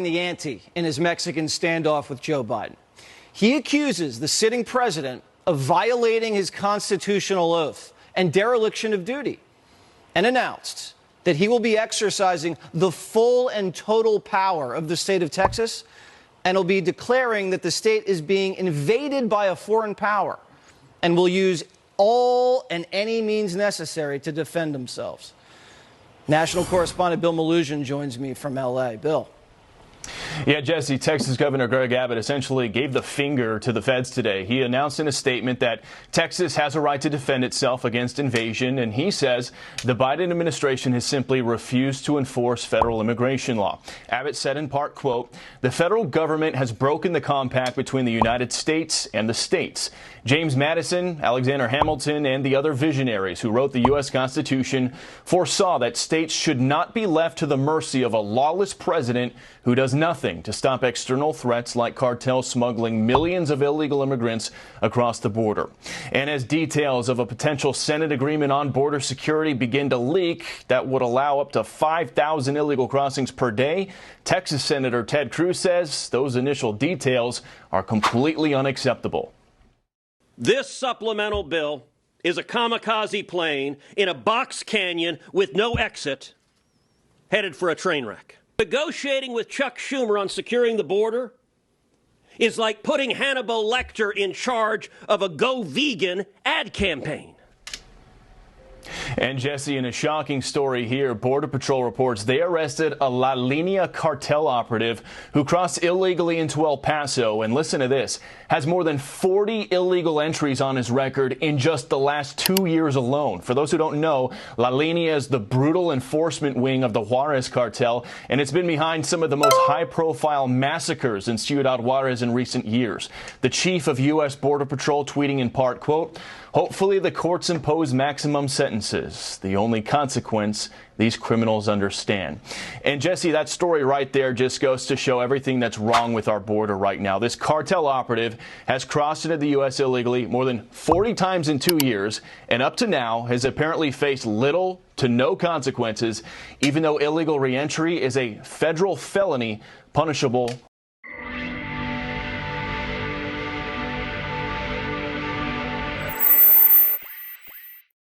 the ante in his Mexican standoff with Joe Biden. He accuses the sitting president of violating his constitutional oath and dereliction of duty, and announced that he will be exercising the full and total power of the state of Texas, and will be declaring that the state is being invaded by a foreign power and will use all and any means necessary to defend themselves. National correspondent Bill Malusion joins me from L.A. Bill. Yeah, Jesse, Texas Governor Greg Abbott essentially gave the finger to the feds today. He announced in a statement that Texas has a right to defend itself against invasion, and he says the Biden administration has simply refused to enforce federal immigration law. Abbott said in part, quote, "The federal government has broken the compact between the United States and the states. James Madison, Alexander Hamilton, and the other visionaries who wrote the U.S. Constitution foresaw that states should not be left to the mercy of a lawless president who does nothing to stop external threats like cartel smuggling millions of illegal immigrants across the border." And as details of a potential Senate agreement on border security begin to leak that would allow up to 5,000 illegal crossings per day, Texas Senator Ted Cruz says those initial details are completely unacceptable. This supplemental bill is a kamikaze plane in a box canyon with no exit, headed for a train wreck. Negotiating with Chuck Schumer on securing the border is like putting Hannibal Lecter in charge of a Go Vegan ad campaign. And Jesse, in a shocking story here, Border Patrol reports they arrested a La Linea cartel operative who crossed illegally into El Paso, and listen to this, has more than 40 illegal entries on his record in just the last 2 years alone. For those who don't know, La Linea is the brutal enforcement wing of the Juarez cartel, and it's been behind some of the most high-profile massacres in Ciudad Juarez in recent years. The chief of U.S. Border Patrol tweeting in part, quote, "Hopefully the courts impose maximum sentences, the only consequence these criminals understand." And Jesse, that story right there just goes to show everything that's wrong with our border right now. This cartel operative has crossed into the U.S. illegally more than 40 times in 2 years, and up to now has apparently faced little to no consequences, even though illegal reentry is a federal felony punishable